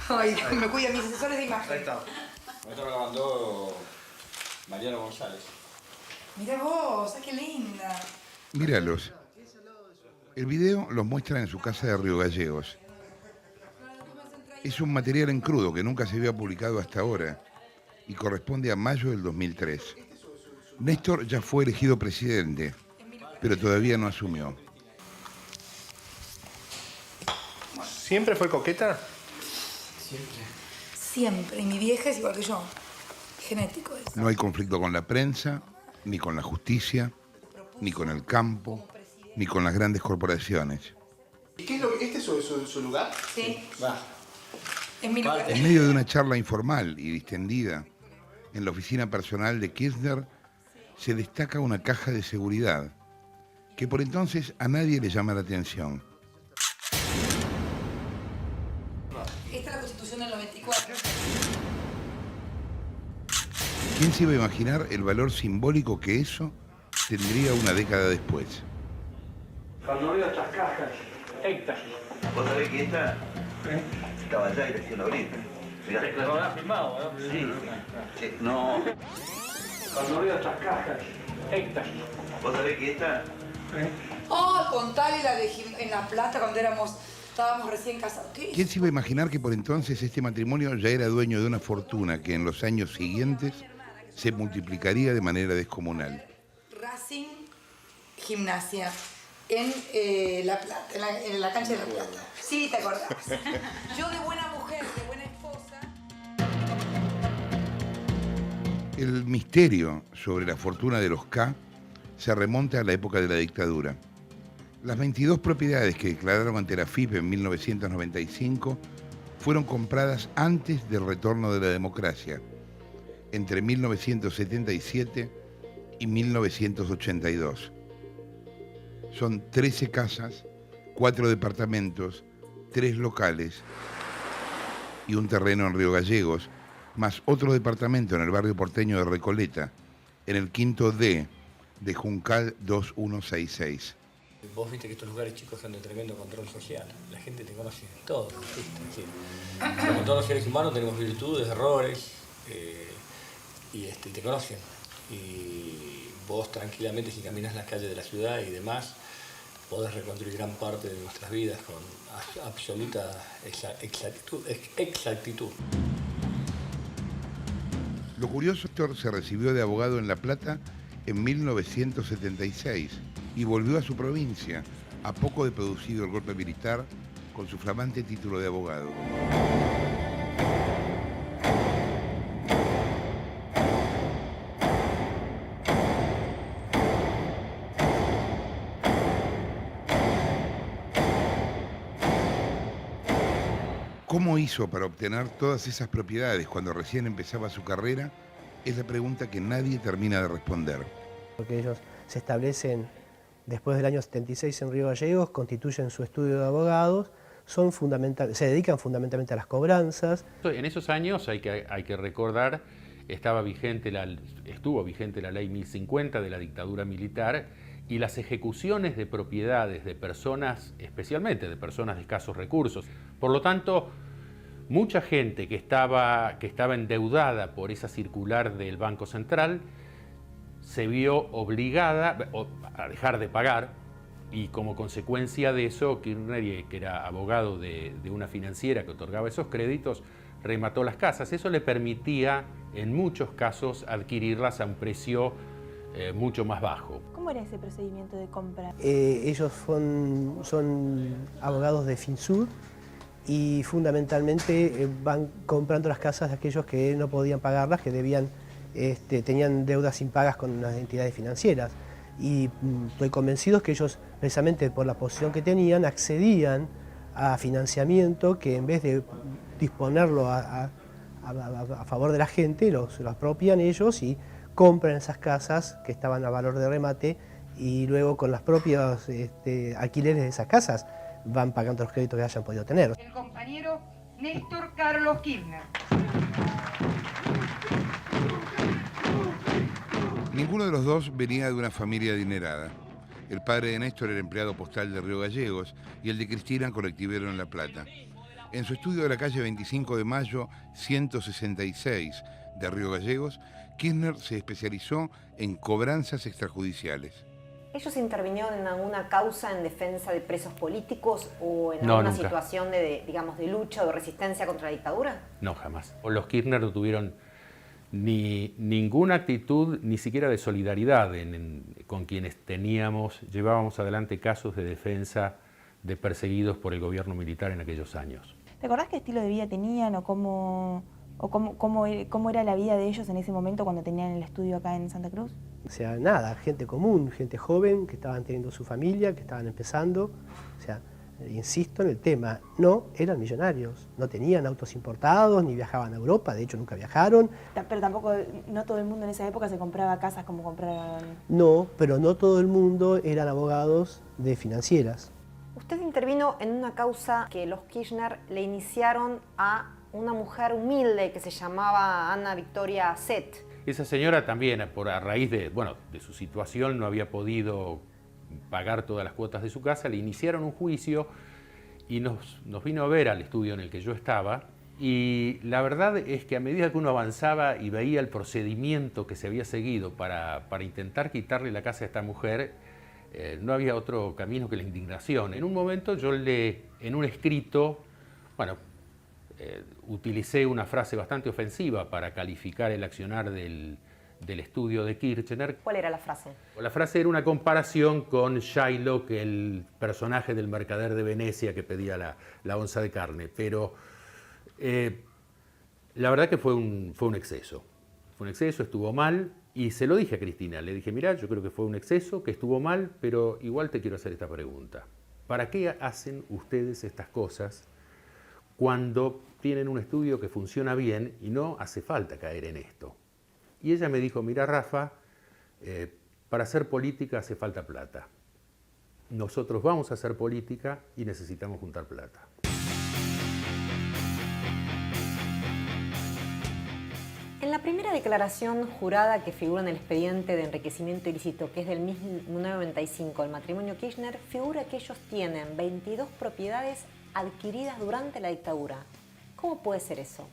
Ay, me cuidan mis asesores de imagen. Ahí está. Esto me lo mandó Mariano González. Mirá vos, qué linda. Míralos. El video los muestra en su casa de Río Gallegos. Es un material en crudo que nunca se había publicado hasta ahora y corresponde a mayo del 2003. Néstor ya fue elegido presidente, pero todavía no asumió. ¿Siempre fue coqueta? Siempre. Y mi vieja es igual que yo. Genético es. No hay conflicto con la prensa, ni con la justicia, ni con el campo, ni con las grandes corporaciones. ¿Qué es ¿Este es su lugar? Sí. Va. Es mi lugar. En medio de una charla informal y distendida, en la oficina personal de Kirchner, se destaca una caja de seguridad que por entonces a nadie le llama la atención. Esta es la Constitución del 94. ¿Quién se iba a imaginar el valor simbólico que eso tendría una década después? Cuando veo estas cajas, éxtasis. ¿Vos sabés que esta estaba allá y recién la abriste? Mirá. Lo habrás filmado, ¿no? Sí. Sí. No. Cuando veo estas cajas, éxtasis. ¿Vos sabés que esta Oh, contale la de en La Plata cuando estábamos recién casados. ¿Qué? ¿Quién se iba a imaginar que por entonces este matrimonio ya era dueño de una fortuna que en los años siguientes se multiplicaría de manera descomunal? Racing, gimnasia, en La Plata, en la cancha de La Plata. Sí, te acordás. Yo de buena mujer, de buena esposa. El misterio sobre la fortuna de los K se remonta a la época de la dictadura. Las 22 propiedades que declararon ante la FIP en 1995 fueron compradas antes del retorno de la democracia, entre 1977 y 1982. Son 13 casas, 4 departamentos, 3 locales y un terreno en Río Gallegos, más otro departamento en el barrio porteño de Recoleta, en el quinto D de Juncal 2166. Vos viste que estos lugares chicos son de tremendo control social. La gente te conoce todo, ¿viste? Como todos los seres humanos tenemos virtudes, errores, y te conocen. Y vos tranquilamente, si caminas las calles de la ciudad y demás, podés reconstruir gran parte de nuestras vidas con absoluta exactitud. Lo curioso, Héctor se recibió de abogado en La Plata en 1976 y volvió a su provincia, a poco de producido el golpe militar, con su flamante título de abogado. ¿Cómo hizo para obtener todas esas propiedades cuando recién empezaba su carrera? Es la pregunta que nadie termina de responder. Porque ellos se establecen después del año 76 en Río Gallegos, constituyen su estudio de abogados, se dedican fundamentalmente a las cobranzas. En esos años, hay que recordar, estuvo vigente la ley 1050 de la dictadura militar y las ejecuciones de propiedades de personas, especialmente de personas de escasos recursos. Por lo tanto, mucha gente que estaba endeudada por esa circular del Banco Central se vio obligada a dejar de pagar y como consecuencia de eso, Kirchner, que era abogado de una financiera que otorgaba esos créditos, remató las casas. Eso le permitía, en muchos casos, adquirirlas a un precio mucho más bajo. ¿Cómo era ese procedimiento de compra? Ellos son abogados de Finsur y fundamentalmente van comprando las casas de aquellos que no podían pagarlas, que tenían deudas impagas con las entidades financieras. Y estoy convencido que ellos, precisamente por la posición que tenían, accedían a financiamiento que en vez de disponerlo a favor de la gente, lo apropian ellos y compran esas casas que estaban a valor de remate y luego con los propios alquileres de esas casas van pagando los créditos que hayan podido tener. El compañero Néstor Carlos Kirchner. Ninguno de los dos venía de una familia adinerada. El padre de Néstor era empleado postal de Río Gallegos y el de Cristina colectivero en La Plata. En su estudio de la calle 25 de Mayo, 166 de Río Gallegos, Kirchner se especializó en cobranzas extrajudiciales. ¿Ellos intervinieron en alguna causa en defensa de presos políticos o en No, alguna nunca. situación de lucha o de resistencia contra la dictadura? No, jamás. Los Kirchner no tuvieron ninguna actitud, ni siquiera de solidaridad con quienes llevábamos adelante casos de defensa de perseguidos por el gobierno militar en aquellos años. ¿Te acordás qué estilo de vida tenían o cómo era la vida de ellos en ese momento cuando tenían el estudio acá en Santa Cruz? O sea, nada, gente común, gente joven, que estaban teniendo su familia, que estaban empezando. O sea, insisto en el tema, no eran millonarios, no tenían autos importados, ni viajaban a Europa, de hecho nunca viajaron. Pero tampoco, no todo el mundo en esa época se compraba casas como compraban. No, pero no todo el mundo eran abogados de financieras. Usted intervino en una causa que los Kirchner le iniciaron a una mujer humilde que se llamaba Ana Victoria Zet. Esa señora también, a raíz de su situación, no había podido pagar todas las cuotas de su casa, le iniciaron un juicio y nos vino a ver al estudio en el que yo estaba. Y la verdad es que a medida que uno avanzaba y veía el procedimiento que se había seguido para intentar quitarle la casa a esta mujer, no había otro camino que la indignación. En un momento yo en un escrito, utilicé una frase bastante ofensiva para calificar el accionar del estudio de Kirchner. ¿Cuál era la frase? La frase era una comparación con Shylock, el personaje del mercader de Venecia que pedía la onza de carne, pero la verdad que fue un exceso. Fue un exceso, estuvo mal, y se lo dije a Cristina. Le dije, mirá, yo creo que fue un exceso, que estuvo mal, pero igual te quiero hacer esta pregunta. ¿Para qué hacen ustedes estas cosas cuando tienen un estudio que funciona bien y no hace falta caer en esto? Y ella me dijo, mira Rafa, para hacer política hace falta plata. Nosotros vamos a hacer política y necesitamos juntar plata. En la primera declaración jurada que figura en el expediente de enriquecimiento ilícito, que es del 1995, el matrimonio Kirchner, figura que ellos tienen 22 propiedades adquiridas durante la dictadura. ¿Cómo puede ser eso?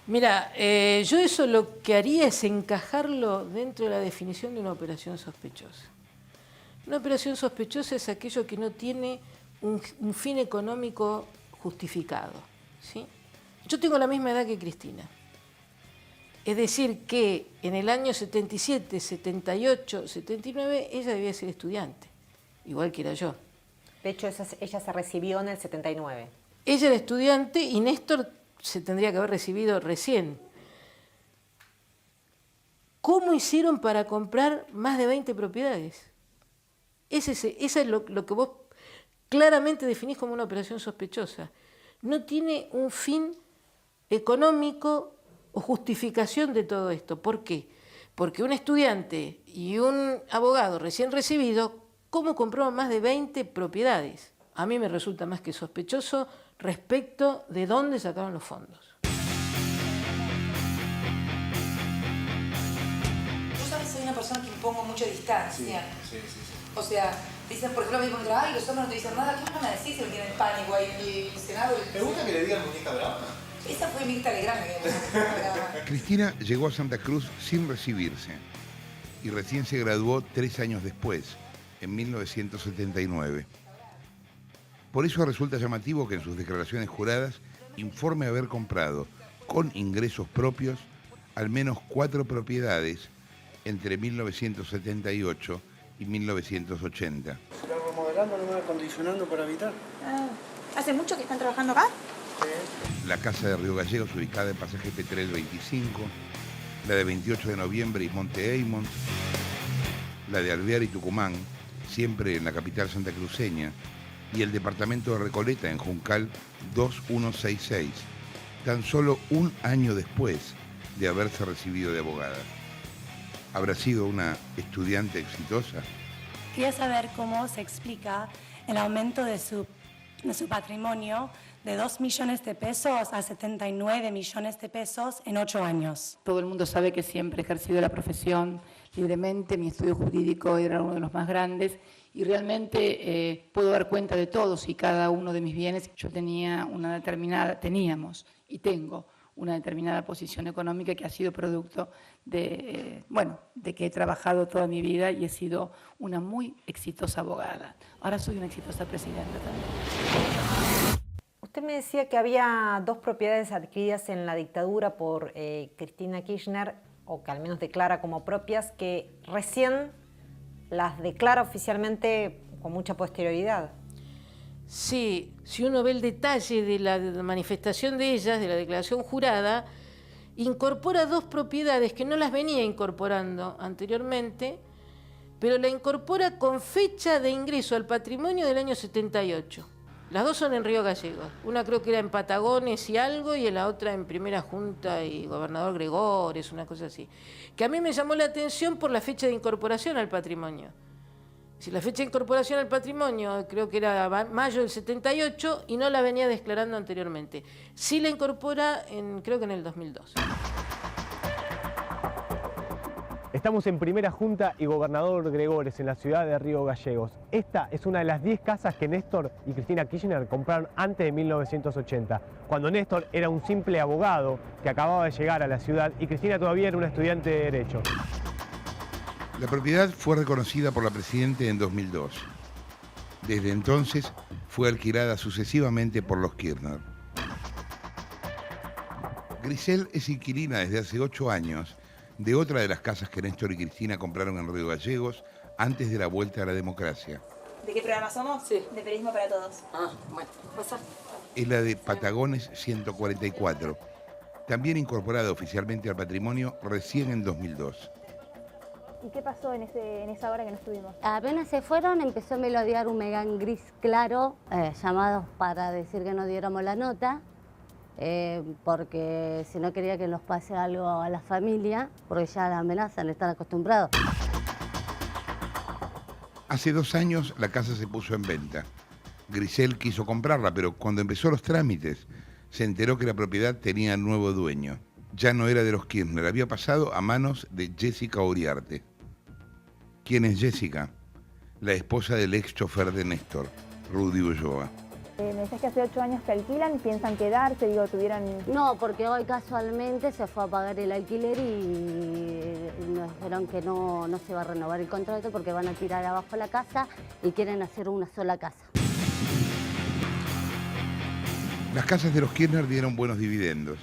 Mira, yo eso lo que haría es encajarlo dentro de la definición de una operación sospechosa. Una operación sospechosa es aquello que no tiene un fin económico justificado, ¿sí? Yo tengo la misma edad que Cristina. Es decir, que en el año 77, 78, 79, ella debía ser estudiante, igual que era yo. De hecho, ella se recibió en el 79. Ella era estudiante y Néstor se tendría que haber recibido recién. ¿Cómo hicieron para comprar más de 20 propiedades? Eso es lo que vos claramente definís como una operación sospechosa. No tiene un fin económico o justificación de todo esto. ¿Por qué? Porque un estudiante y un abogado recién recibido, ¿cómo compraron más de 20 propiedades? A mí me resulta más que sospechoso respecto de dónde sacaron los fondos. Yo sabes, soy una persona que impongo mucha distancia. Sí. O sea, dicen, por ejemplo, me dicen, ay, los hombres no te dicen nada, ¿qué van a decir si no tienen pánico ahí en el Senado? ¿Te gusta que le digan muñeca brava? Esa fue Mirta Legrand. Cristina llegó a Santa Cruz sin recibirse y recién se graduó 3 años después, en 1979. Por eso resulta llamativo que en sus declaraciones juradas informe haber comprado, con ingresos propios, al menos 4 propiedades entre 1978 y 1980. Se va remodelando, no va acondicionando para habitar. ¿Hace mucho que están trabajando acá? La casa de Río Gallegos, ubicada en pasaje Petrel 25, la de 28 de noviembre y Monte Eymont, la de Alvear y Tucumán, siempre en la capital santacruceña, y el departamento de Recoleta en Juncal 2166, tan solo un año después de haberse recibido de abogada. ¿Habrá sido una estudiante exitosa? Quería saber cómo se explica el aumento de su patrimonio de 2 millones de pesos a 79 millones de pesos en 8 años. Todo el mundo sabe que siempre he ejercido la profesión libremente, mi estudio jurídico era uno de los más grandes y realmente puedo dar cuenta de todos y cada uno de mis bienes. Yo teníamos y tengo una determinada posición económica que ha sido producto de que he trabajado toda mi vida y he sido una muy exitosa abogada. Ahora soy una exitosa presidenta también. Usted me decía que había 2 propiedades adquiridas en la dictadura por Cristina Kirchner, o que al menos declara como propias, que recién las declara oficialmente con mucha posterioridad. Sí, si uno ve el detalle de la manifestación de ellas, de la declaración jurada, incorpora 2 propiedades que no las venía incorporando anteriormente, pero la incorpora con fecha de ingreso al patrimonio del año 78. Las 2 son en Río Gallegos. Una creo que era en Patagones y algo, y la otra en Primera Junta y Gobernador Gregores, una cosa así. Que a mí me llamó la atención por la fecha de incorporación al patrimonio. Si la fecha de incorporación al patrimonio creo que era mayo del 78 y no la venía declarando anteriormente. Sí la incorpora creo que en el 2002. Estamos en Primera Junta y Gobernador Gregores, en la ciudad de Río Gallegos. Esta es una de las 10 casas que Néstor y Cristina Kirchner compraron antes de 1980, cuando Néstor era un simple abogado que acababa de llegar a la ciudad y Cristina todavía era una estudiante de Derecho. La propiedad fue reconocida por la Presidenta en 2002. Desde entonces fue alquilada sucesivamente por los Kirchner. Grisel es inquilina desde hace 8 años de otra de las casas que Néstor y Cristina compraron en Río Gallegos antes de la vuelta a la democracia. ¿De qué programa somos? Sí. De Periodismo para Todos. Ah, bueno, pasa. Es la de Patagones 144, también incorporada oficialmente al patrimonio recién en 2002. ¿Y qué pasó en esa hora que no estuvimos? Apenas se fueron, empezó a melodiar un Megane gris claro, llamados para decir que no diéramos la nota, porque si no quería que nos pase algo a la familia, porque ya la amenazan, están acostumbrados. Hace 2 años la casa se puso en venta. Grisel quiso comprarla, pero cuando empezó los trámites se enteró que la propiedad tenía nuevo dueño. Ya no era de los Kirchner, había pasado a manos de Jessica Uriarte. ¿Quién es Jessica? La esposa del ex chofer de Néstor, Rudy Ulloa. Me decís que hace 8 años que alquilan, ¿piensan quedarse? Digo, tuvieron... No, porque hoy casualmente se fue a pagar el alquiler y nos dijeron que no se va a renovar el contrato porque van a tirar abajo la casa y quieren hacer una sola casa. Las casas de los Kirchner dieron buenos dividendos.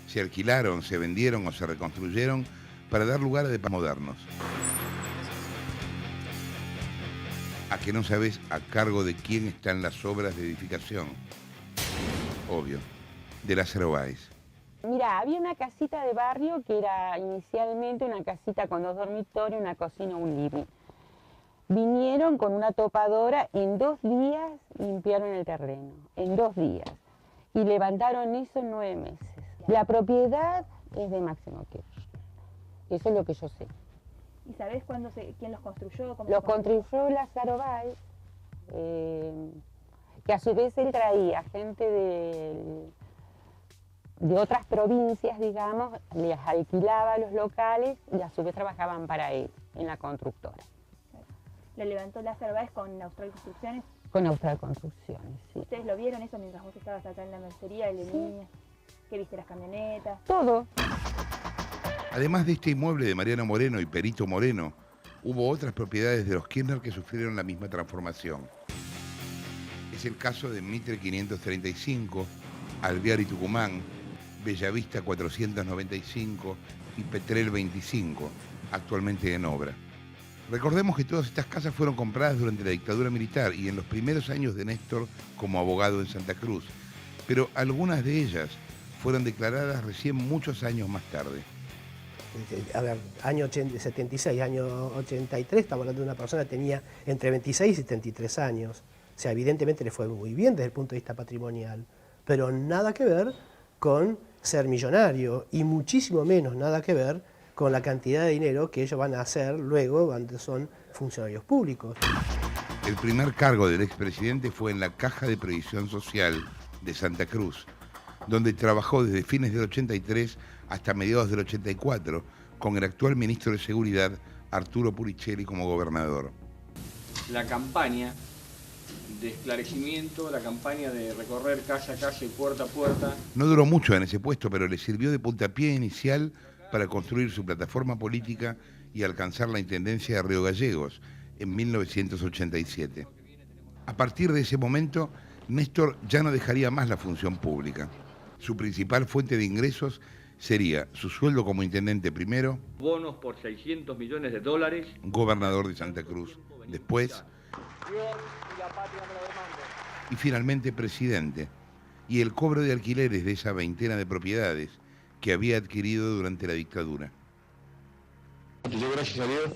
Se alquilaron, se vendieron o se reconstruyeron para dar lugar a depas modernos. ¿A que no sabes a cargo de quién están las obras de edificación? Obvio, de Lázaro Báez. Mira, había una casita de barrio que era inicialmente una casita con 2 dormitorios, una cocina, un living. Vinieron con una topadora, en 2 días limpiaron el terreno, en 2 días. Y levantaron eso en 9 meses. La propiedad es de Máximo Kirchner. Eso es lo que yo sé. ¿Y sabés quién los construyó? Los construyó Lázaro Báez, que a su vez él traía gente de otras provincias, digamos, les alquilaba los locales y a su vez trabajaban para él en la constructora. ¿Lo levantó Lázaro Báez con Austral Construcciones? Con Austral Construcciones, sí. ¿Ustedes lo vieron eso mientras vos estabas acá en la mercería de niña? ¿Qué viste, las camionetas? Todo. Además de este inmueble de Mariano Moreno y Perito Moreno, hubo otras propiedades de los Kirchner que sufrieron la misma transformación. Es el caso de Mitre 535, Alvear y Tucumán, Bellavista 495 y Petrel 25, actualmente en obra. Recordemos que todas estas casas fueron compradas durante la dictadura militar y en los primeros años de Néstor como abogado en Santa Cruz, pero algunas de ellas fueron declaradas recién muchos años más tarde. A ver, año 76, año 83, estamos hablando de una persona que tenía entre 26 y 73 años. O sea, evidentemente le fue muy bien desde el punto de vista patrimonial, pero nada que ver con ser millonario y muchísimo menos nada que ver con la cantidad de dinero que ellos van a hacer luego cuando son funcionarios públicos. El primer cargo del expresidente fue en la Caja de Previsión Social de Santa Cruz, donde trabajó desde fines del 83 hasta mediados del 84, con el actual ministro de Seguridad, Arturo Puricelli, como gobernador. La campaña de esclarecimiento, la campaña de recorrer casa a casa y puerta a puerta. No duró mucho en ese puesto, pero le sirvió de puntapié inicial para construir su plataforma política y alcanzar la intendencia de Río Gallegos en 1987. A partir de ese momento, Néstor ya no dejaría más la función pública. Su principal fuente de ingresos sería su sueldo como intendente primero, Bonos por 600 millones de dólares. Gobernador de Santa Cruz, después, y finalmente presidente, y el cobro de alquileres de esa veintena de propiedades que había adquirido durante la dictadura. Yo, gracias a Dios,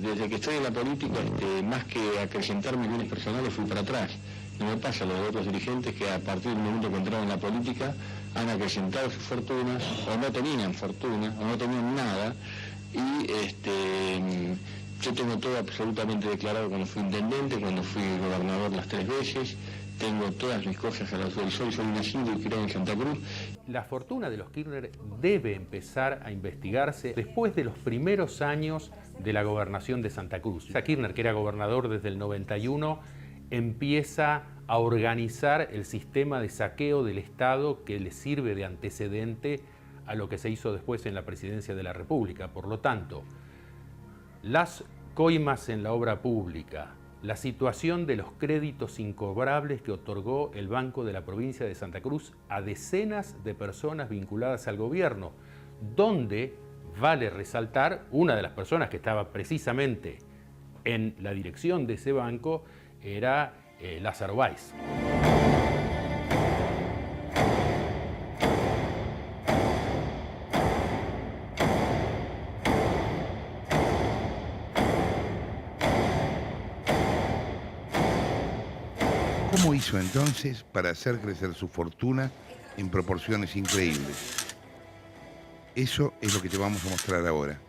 desde que estoy en la política, más que acrecentar mis bienes personales, fui para atrás. No me pasa lo de otros dirigentes que a partir del momento que entraron en la política han acrecentado sus fortunas, o no tenían fortuna, o no tenían nada, y yo tengo todo absolutamente declarado cuando fui intendente, cuando fui gobernador las 3 veces, tengo todas mis cosas a la luz del sol, soy nacido y criado en Santa Cruz. La fortuna de los Kirchner debe empezar a investigarse después de los primeros años de la gobernación de Santa Cruz. Kirchner, que era gobernador desde el 91, empieza a organizar el sistema de saqueo del Estado que le sirve de antecedente a lo que se hizo después en la presidencia de la República. Por lo tanto, las coimas en la obra pública, la situación de los créditos incobrables que otorgó el Banco de la Provincia de Santa Cruz a decenas de personas vinculadas al gobierno, donde, vale resaltar, una de las personas que estaba precisamente en la dirección de ese banco era Lázaro Báez. ¿Cómo hizo entonces para hacer crecer su fortuna en proporciones increíbles? Eso es lo que te vamos a mostrar ahora.